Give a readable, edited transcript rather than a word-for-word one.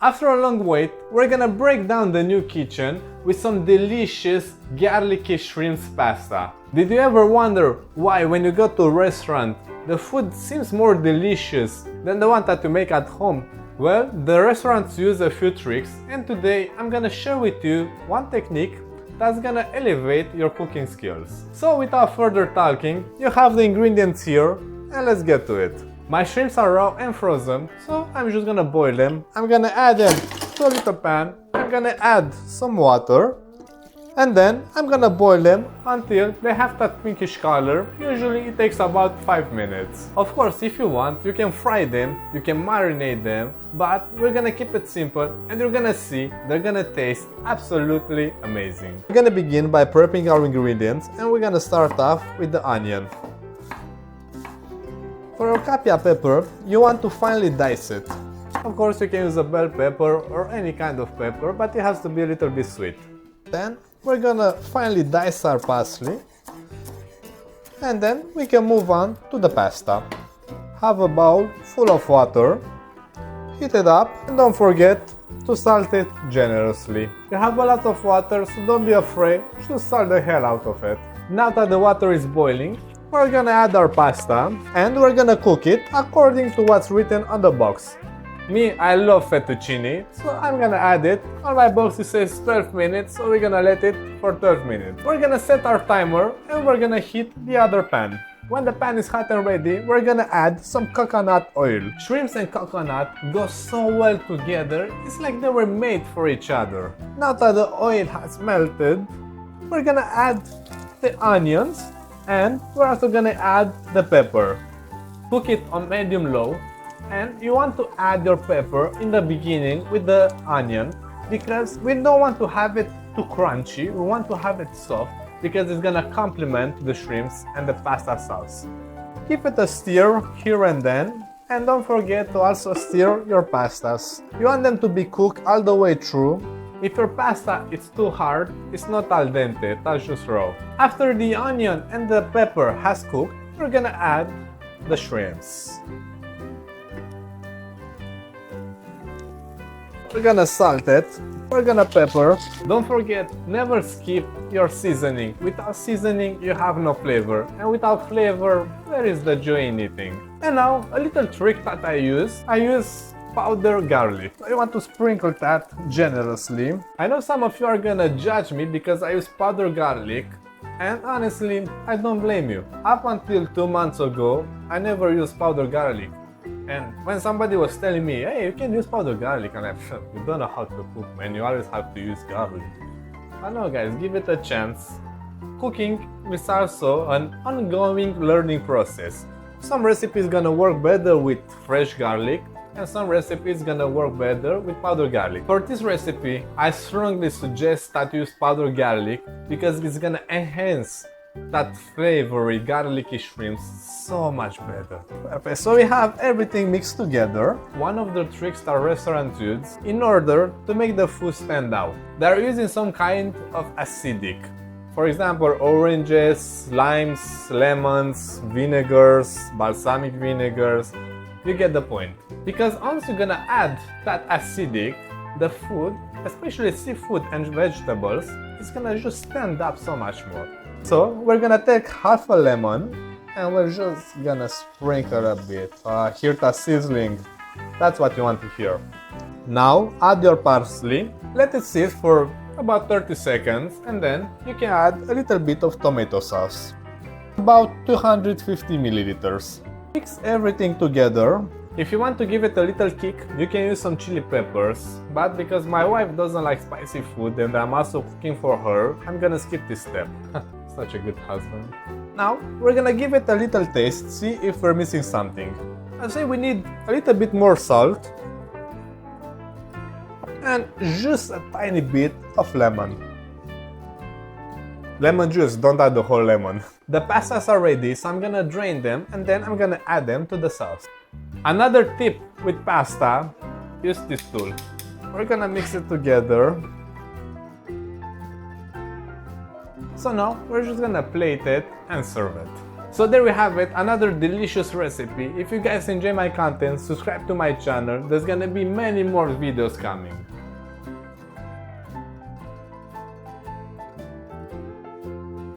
After a long wait, we're gonna break down the new kitchen with some delicious Garlicky Shrimps Pasta. Did you ever wonder why when you go to a restaurant, the food seems more delicious than the one that you make at home? Well, the restaurants use a few tricks, and today I'm gonna share with you one technique that's gonna elevate your cooking skills. So without further talking, you have the ingredients here, and let's get to it. My shrimps are raw and frozen, so I'm just gonna boil them. I'm gonna add them to a little pan. I'm gonna add some water, and then I'm gonna boil them until they have that pinkish color. Usually it takes about 5 minutes. Of course, if you want, you can fry them, you can marinate them, but we're gonna keep it simple, and you're gonna see they're gonna taste absolutely amazing. We're gonna begin by prepping our ingredients, and we're gonna start off with the onion. For your Kapia pepper, you want to finely dice it. Of course, you can use a bell pepper or any kind of pepper, but it has to be a little bit sweet. Then we're gonna finely dice our parsley, and then we can move on to the pasta. Have a bowl full of water, heat it up, and don't forget to salt it generously. You have a lot of water, so don't be afraid, just salt the hell out of it. Now that the water is boiling, we're gonna add our pasta, and we're gonna cook it according to what's written on the box. Me, I love fettuccine, so I'm gonna add it. On my box it says 12 minutes, so we're gonna let it for 12 minutes. We're gonna set our timer, and we're gonna heat the other pan. When the pan is hot and ready, we're gonna add some coconut oil. Shrimps and coconut go so well together, it's like they were made for each other. Now that the oil has melted, we're gonna add the onions, and we're also gonna add the pepper. Cook it on medium-low, and you want to add your pepper in the beginning with the onion because we don't want to have it too crunchy, we want to have it soft because it's gonna complement the shrimps and the pasta sauce. Give it a stir here and then, and don't forget to also stir your pastas. You want them to be cooked all the way through. If your pasta is too hard, it's not al dente, that's just raw. After the onion and the pepper has cooked, we're gonna add the shrimps. We're gonna salt it, we're gonna pepper. Don't forget, never skip your seasoning. Without seasoning, you have no flavor. And without flavor, where is the joy in eating? And now, a little trick that I use powdered garlic. I want to sprinkle that generously. I know some of you are gonna judge me because I use powdered garlic, and honestly, I don't blame you. Up until 2 months ago, I never used powdered garlic. And when somebody was telling me, hey, you can use powdered garlic, and I'm sure, you don't know how to cook, man, you always have to use garlic. I know, guys, give it a chance. Cooking is also an ongoing learning process. Some recipes gonna work better with fresh garlic, and some recipes gonna work better with powdered garlic. For this recipe, I strongly suggest that you use powdered garlic because it's gonna enhance that flavory garlicky shrimps so much better. Okay, so we have everything mixed together. One of the tricks that restaurants use in order to make the food stand out, they're using some kind of acidic. For example, oranges, limes, lemons, vinegars, balsamic vinegars. You get the point. Because once you're gonna add that acidic, the food, especially seafood and vegetables, is gonna just stand up so much more. So we're gonna take half a lemon, and we're just gonna sprinkle a bit. Hear that sizzling. That's what you want to hear. Now add your parsley, let it sit for about 30 seconds, and then you can add a little bit of tomato sauce. About 250 milliliters. Mix everything together. If you want to give it a little kick, you can use some chili peppers, but because my wife doesn't like spicy food and I'm also cooking for her, I'm gonna skip this step. Such a good husband. Now, we're gonna give it a little taste, see if we're missing something. I'd say we need a little bit more salt and just a tiny bit of lemon. Lemon juice, don't add the whole lemon. The pastas are ready, so I'm gonna drain them and then I'm gonna add them to the sauce. Another tip with pasta, use this tool. We're gonna mix it together. So now we're just gonna plate it and serve it. So there we have it, another delicious recipe. If you guys enjoy my content, subscribe to my channel. There's gonna be many more videos coming.